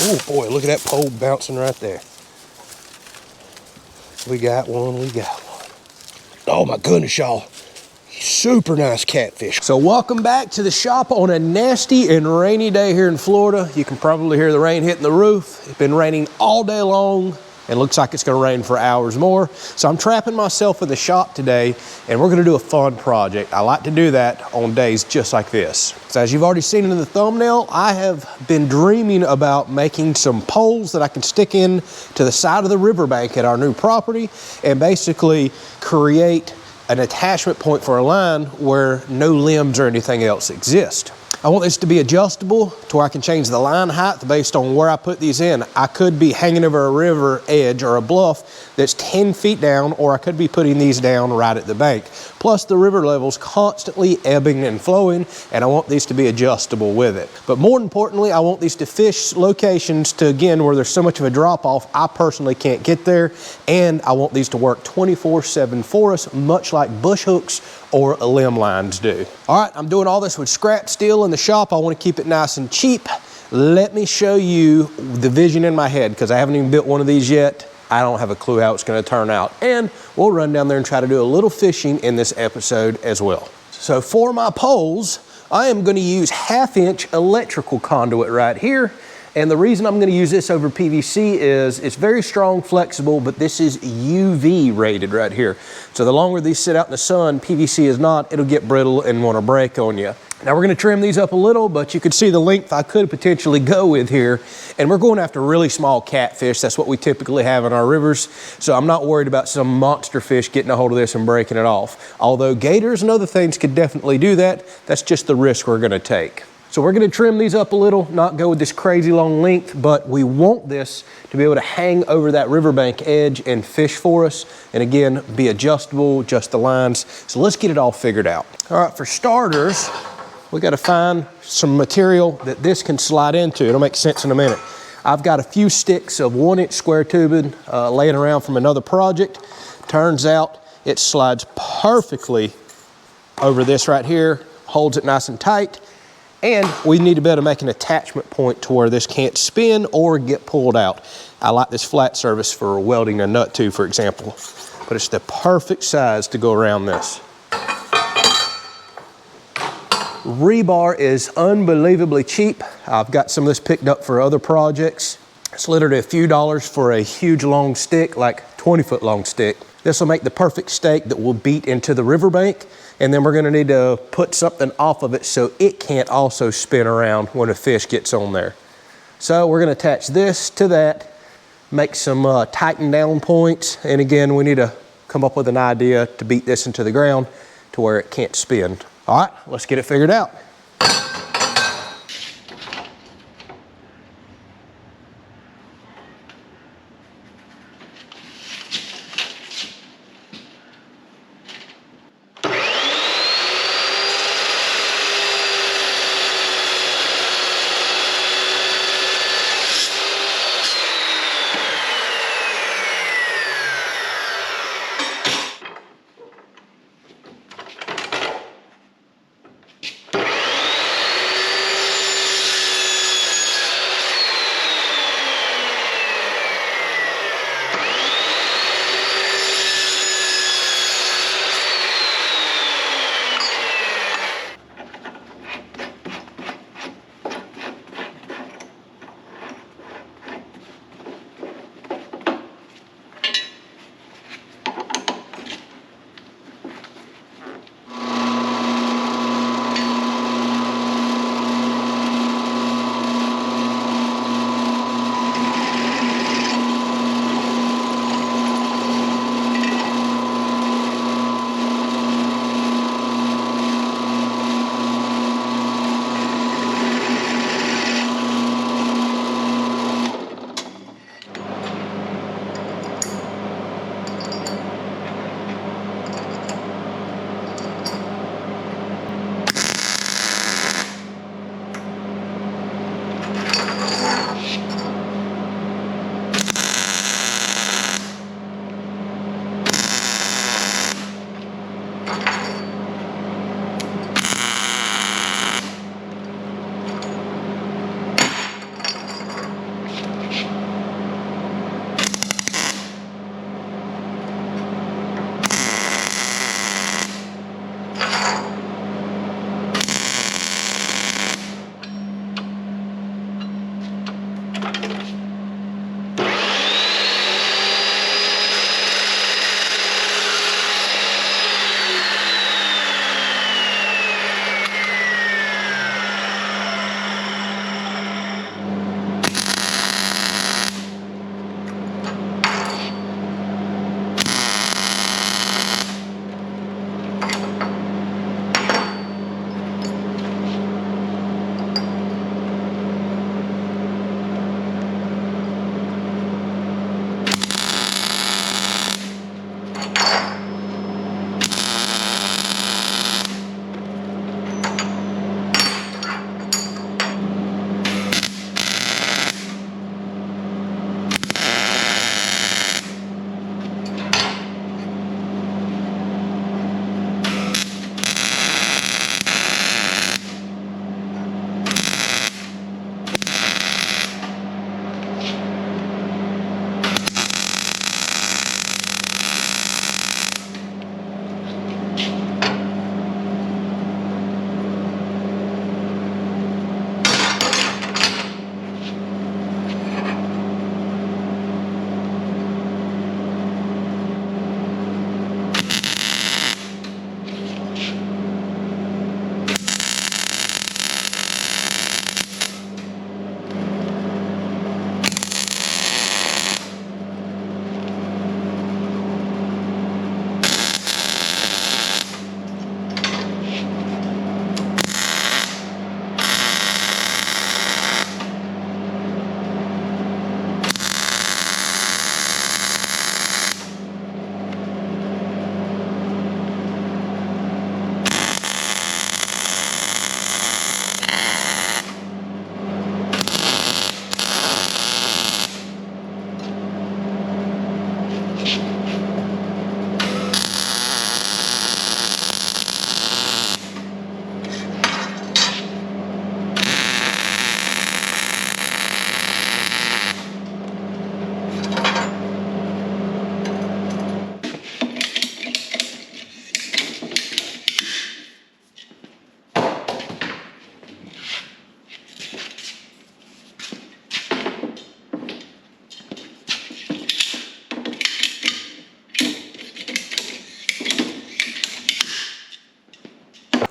Oh boy, look at that pole bouncing right there. We got one, we got one. Oh my goodness, y'all. Super nice catfish. So welcome back to the shop on a nasty and rainy day here in Florida. You can probably hear the rain hitting the roof. It's been raining all day long and looks like it's gonna rain for hours more. So I'm trapping myself in the shop today and we're gonna do a fun project. I like to do that on days just like this. So as you've already seen in the thumbnail, I have been dreaming about making some poles that I can stick in to the side of the riverbank at our new property and basically create an attachment point for a line where no limbs or anything else exist. I want this to be adjustable to where I can change the line height based on where I put these in. I could be hanging over a river edge or a bluff that's 10 feet down, or I could be putting these down right at the bank. Plus the river level's constantly ebbing and flowing, and I want these to be adjustable with it. But more importantly, I want these to fish locations to, again, where there's so much of a drop off, I personally can't get there, and I want these to work 24/7 for us, much like bush hooks or limb lines do. All right, I'm doing all this with scrap steel in the shop. I want to keep it nice and cheap. Let me show you the vision in my head, because I haven't even built one of these yet. I don't have a clue how it's going to turn out. And we'll run down there and try to do a little fishing in this episode as well. So for my poles, I am going to use 1/2-inch electrical conduit right here. And the reason I'm going to use this over PVC is it's very strong, flexible, but this is UV rated right here. So the longer these sit out in the sun, PVC is not, it'll get brittle and want to break on you. Now we're going to trim these up a little, but you can see the length I could potentially go with here. And we're going after really small catfish. That's what we typically have in our rivers. So I'm not worried about some monster fish getting a hold of this and breaking it off. Although gators and other things could definitely do that. That's just the risk we're going to take. So we're going to trim these up a little, not go with this crazy long length, but we want this to be able to hang over that riverbank edge and fish for us. And again, be adjustable, adjust the lines. So let's get it all figured out. All right, for starters, we got to find some material that this can slide into. It'll make sense in a minute. I've got a few sticks of 1-inch square tubing laying around from another project. Turns out it slides perfectly over this right here, holds it nice and tight. And we need to be able to make an attachment point to where this can't spin or get pulled out. I like this flat surface for welding a nut to, for example, but it's the perfect size to go around this. Rebar is unbelievably cheap. I've got some of this picked up for other projects. It's literally a few dollars for a huge long stick, like 20-foot long stick. This will make the perfect stake that will beat into the riverbank. And then we're gonna need to put something off of it so it can't also spin around when a fish gets on there. So we're gonna attach this to that, make some tighten down points. And again, we need to come up with an idea to beat this into the ground to where it can't spin. All right, let's get it figured out.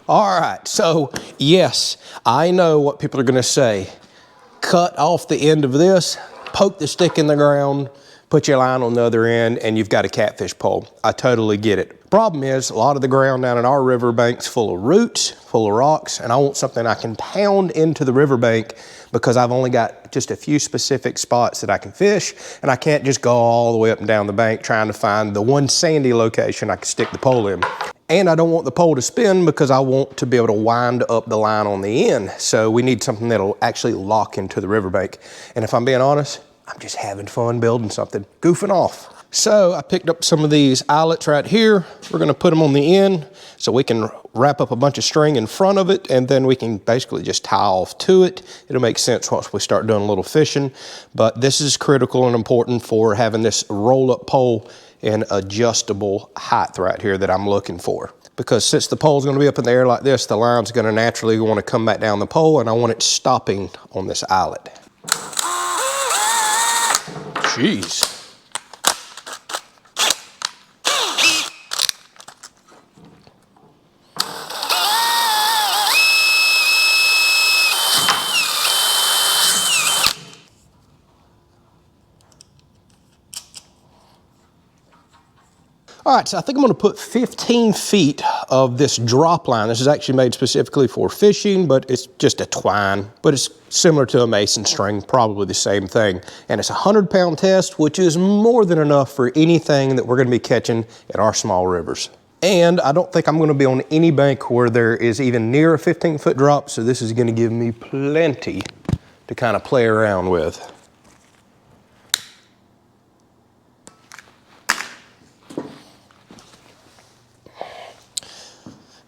All right, so yes, I know what people are gonna say. Cut off the end of this, poke the stick in the ground, put your line on the other end, and you've got a catfish pole. I totally get it. Problem is, a lot of the ground down in our riverbank's full of roots, full of rocks, and I want something I can pound into the riverbank because I've only got just a few specific spots that I can fish, and I can't just go all the way up and down the bank trying to find the one sandy location I can stick the pole in. And I don't want the pole to spin because I want to be able to wind up the line on the end. So we need something that'll actually lock into the riverbank. And if I'm being honest, I'm just having fun building something, goofing off. So I picked up some of these eyelets right here. We're gonna put them on the end so we can wrap up a bunch of string in front of it, and then we can basically just tie off to it. It'll make sense once we start doing a little fishing, but this is critical and important for having this roll-up pole and adjustable height right here that I'm looking for. Because since the pole's gonna be up in the air like this, the line's gonna naturally wanna come back down the pole, and I want it stopping on this eyelet. Jeez. All right, so I think I'm gonna put 15 feet of this drop line. This is actually made specifically for fishing, but it's just a twine, but it's similar to a mason string, probably the same thing. And it's a 100-pound test, which is more than enough for anything that we're gonna be catching at our small rivers. And I don't think I'm gonna be on any bank where there is even near a 15-foot drop, so this is gonna give me plenty to kind of play around with.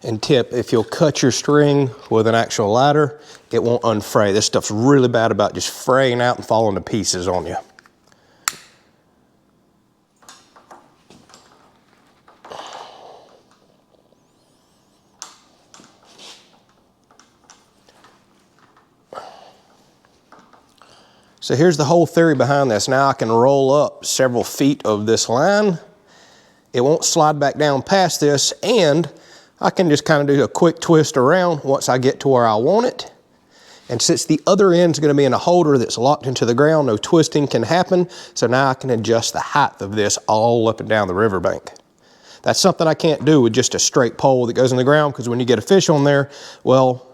And tip, if you'll cut your string with an actual ladder, it won't unfray. This stuff's really bad about just fraying out and falling to pieces on you. So here's the whole theory behind this. Now I can roll up several feet of this line. It won't slide back down past this, and I can just kind of do a quick twist around once I get to where I want it. And since the other end is going to be in a holder that's locked into the ground, no twisting can happen. So now I can adjust the height of this all up and down the riverbank. That's something I can't do with just a straight pole that goes in the ground, because when you get a fish on there, well,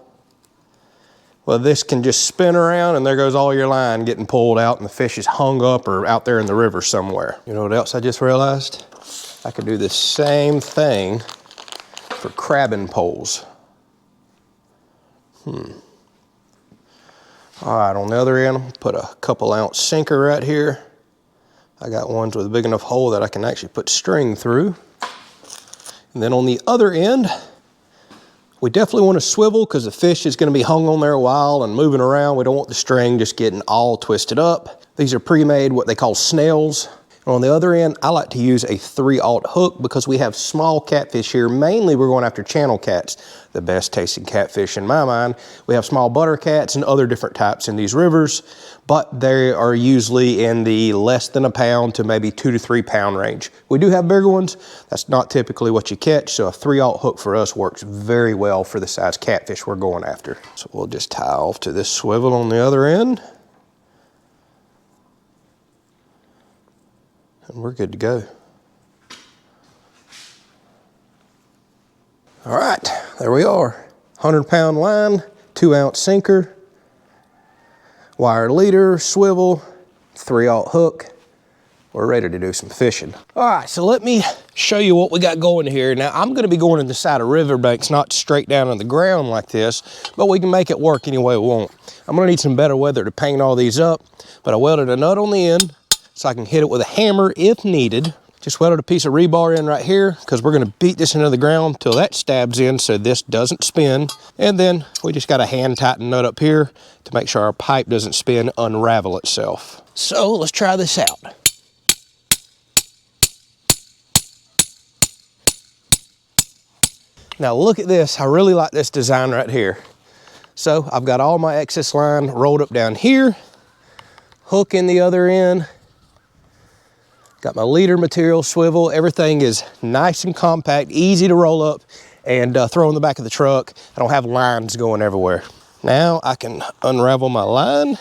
this can just spin around and there goes all your line getting pulled out and the fish is hung up or out there in the river somewhere. You know what else I just realized? I could do the same thing for crabbing poles. All right, on the other end, put a couple ounce sinker right here. I got ones with a big enough hole that I can actually put string through. And then on the other end, we definitely want to swivel because the fish is going to be hung on there a while and moving around. We don't want the string just getting all twisted up. These are pre-made, what they call snails. And on the other end, I like to use a 3/0 hook because we have small catfish here. Mainly we're going after channel cats, the best tasting catfish in my mind. We have small butter cats and other different types in these rivers, but they are usually in the less than a pound to maybe 2 to 3 pound range. We do have bigger ones. That's not typically what you catch, so a 3/0 hook for us works very well for the size catfish we're going after. So we'll just tie off to this swivel on the other end. And we're good to go. All right, there we are. 100-pound line, 2-ounce sinker, wire leader, swivel, 3/0 hook. We're ready to do some fishing. All right, so let me show you what we got going here. Now, I'm gonna be going in the side of riverbanks, not straight down on the ground like this, but we can make it work any way we want. I'm gonna need some better weather to paint all these up, but I welded a nut on the end so I can hit it with a hammer if needed. Just welded a piece of rebar in right here because we're gonna beat this into the ground till that stabs in so this doesn't spin. And then we just got a hand tighten nut up here to make sure our pipe doesn't spin, unravel itself. So let's try this out. Now look at this, I really like this design right here. So I've got all my excess line rolled up down here, hook in the other end, got my leader material, swivel, everything is nice and compact, easy to roll up and throw in the back of the truck. I don't have lines going everywhere. Now I can unravel my line,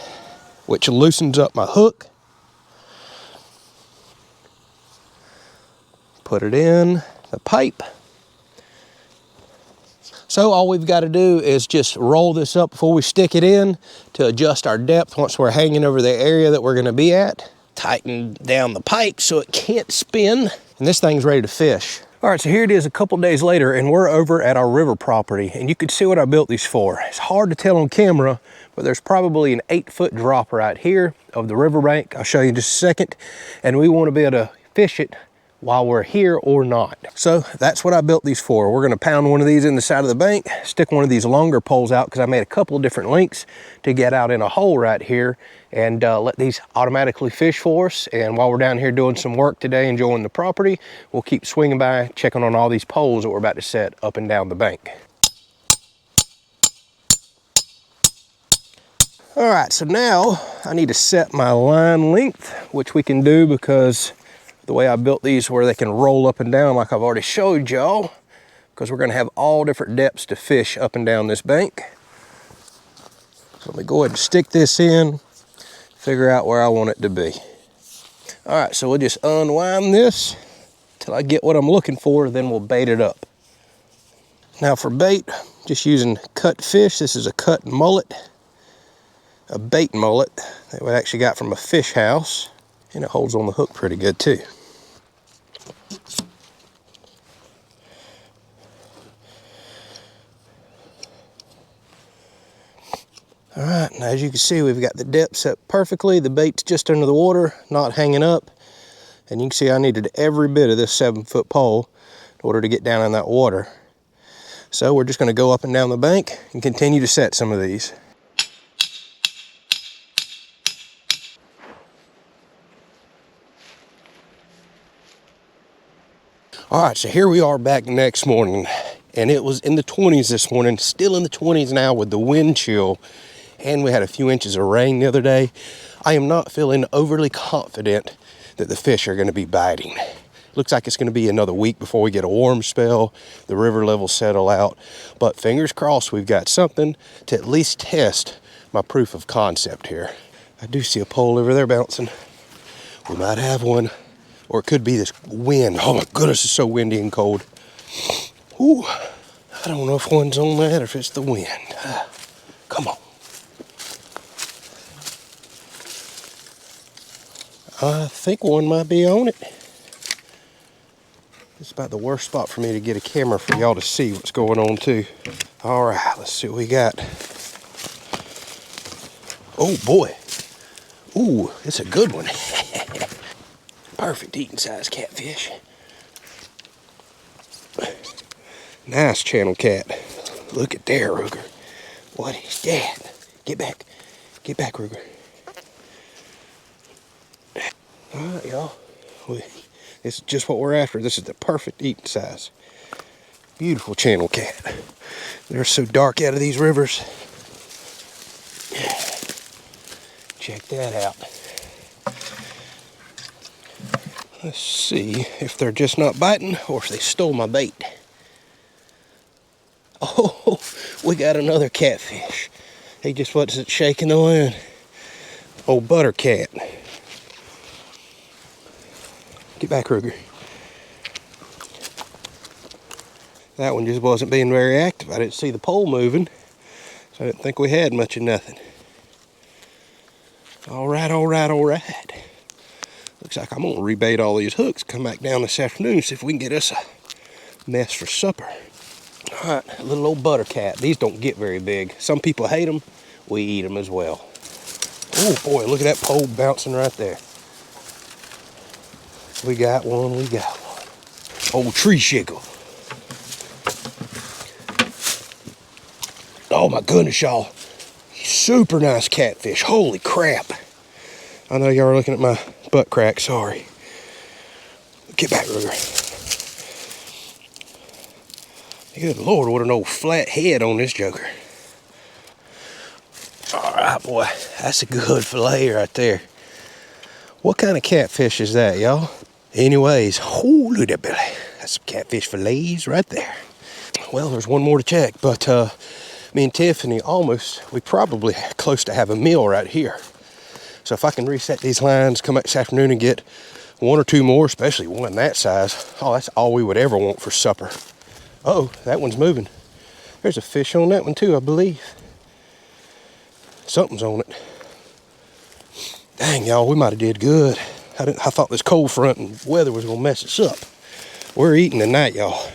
which loosens up my hook. Put it in the pipe. So all we've got to do is just roll this up before we stick it in to adjust our depth once we're hanging over the area that we're going to be at. Tighten down the pipe so it can't spin, and this thing's ready to fish. All right, so here it is a couple days later, and we're over at our river property, and you can see what I built these for. It's hard to tell on camera, but there's probably an 8-foot drop right here of the riverbank. I'll show you in just a second, and we want to be able to fish it while we're here or not. So that's what I built these for. We're gonna pound one of these in the side of the bank, stick one of these longer poles out because I made a couple of different lengths to get out in a hole right here and let these automatically fish for us. And while we're down here doing some work today, enjoying the property, we'll keep swinging by, checking on all these poles that we're about to set up and down the bank. All right, so now I need to set my line length, which we can do because the way I built these where they can roll up and down like I've already showed y'all, because we're gonna have all different depths to fish up and down this bank. So let me go ahead and stick this in, figure out where I want it to be. All right, so we'll just unwind this till I get what I'm looking for, then we'll bait it up. Now for bait, just using cut fish. This is a cut mullet, a bait mullet that we actually got from a fish house, and it holds on the hook pretty good too. All right, now as you can see, we've got the depth set perfectly. The bait's just under the water, not hanging up. And you can see I needed every bit of this 7-foot pole in order to get down in that water. So we're just gonna go up and down the bank and continue to set some of these. All right, so here we are back next morning, and it was in the 20s this morning, still in the 20s now with the wind chill. and we had a few inches of rain the other day, I am not feeling overly confident that the fish are going to be biting. Looks like it's going to be another week before we get a warm spell, the river levels settle out, but fingers crossed we've got something to at least test my proof of concept here. I do see a pole over there bouncing. We might have one, or it could be this wind. Oh my goodness, it's so windy and cold. Ooh, I don't know if one's on that or if it's the wind. Come on. I think one might be on it. It's about the worst spot for me to get a camera for y'all to see what's going on too. All right, let's see what we got. Oh boy. Ooh, it's a good one. Perfect eating size catfish. Nice channel cat. Look at there, Ruger. What is that? Get back. Get back, Ruger. All right, y'all. This is just what we're after. This is the perfect eating size. Beautiful channel cat. They're so dark out of these rivers. Check that out. Let's see if they're just not biting or if they stole my bait. Oh, we got another catfish. He just wasn't shaking the wind. Old butter cat. Get back, Ruger. That one just wasn't being very active. I didn't see the pole moving, so I didn't think we had much of nothing. All right, all right, all right. Looks like I'm gonna rebait all these hooks, come back down this afternoon, see if we can get us a mess for supper. All right, a little old butter cat. These don't get very big. Some people hate them. We eat them as well. Oh boy, look at that pole bouncing right there. We got one, we got one. Old tree shaker. Oh my goodness, y'all. Super nice catfish. Holy crap. I know y'all are looking at my butt crack, sorry. Get back, Ruger. Good Lord, what an old flat head on this joker. All right, boy, that's a good fillet right there. What kind of catfish is that, y'all? Anyways, holy that belly. That's some catfish fillets right there. Well, there's one more to check, but me and Tiffany we probably close to have a meal right here. So if I can reset these lines, come back this afternoon and get one or two more, especially one that size, oh, that's all we would ever want for supper. Uh-oh, that one's moving. There's a fish on that one too, I believe. Something's on it. Dang, y'all, we might have did good. I thought this cold front and weather was gonna mess us up. We're eating tonight, y'all.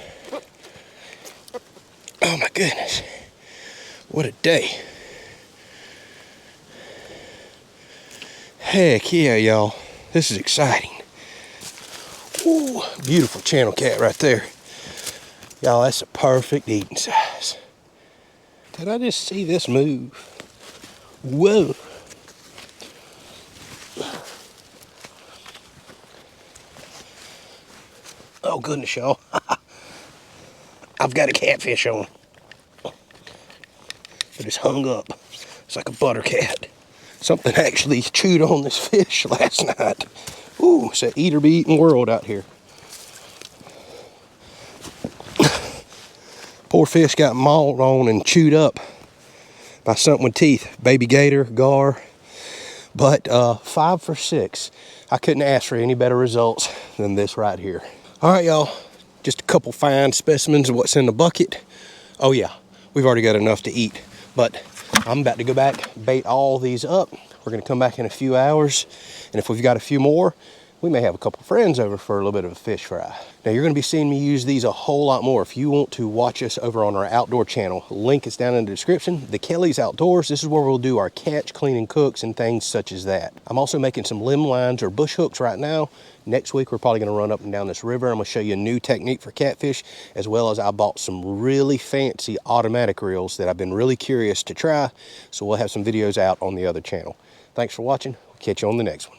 Oh my goodness. What a day. Heck yeah, y'all. This is exciting. Ooh, beautiful channel cat right there. Y'all, that's a perfect eating size. Did I just see this move? Whoa. Oh goodness, y'all. I've got a catfish on. It is hung up. It's like a butter cat. Something actually chewed on this fish last night. Ooh, it's an eater be eating world out here. Poor fish got mauled on and chewed up by something with teeth. Baby gator, gar. But 5 for 6. I couldn't ask for any better results than this right here. All right, y'all. Just a couple fine specimens of what's in the bucket. Oh yeah, we've already got enough to eat. But I'm about to go back, bait all these up. We're gonna come back in a few hours. And if we've got a few more, we may have a couple friends over for a little bit of a fish fry. Now you're gonna be seeing me use these a whole lot more. If you want to watch us over on our outdoor channel, link is down in the description. The Kelley's Outdoors, this is where we'll do our catch, clean, and cooks and things such as that. I'm also making some limb lines or bush hooks right now. Next week, we're probably gonna run up and down this river. I'm gonna show you a new technique for catfish, as well as I bought some really fancy automatic reels that I've been really curious to try. So we'll have some videos out on the other channel. Thanks for watching. We'll catch you on the next one.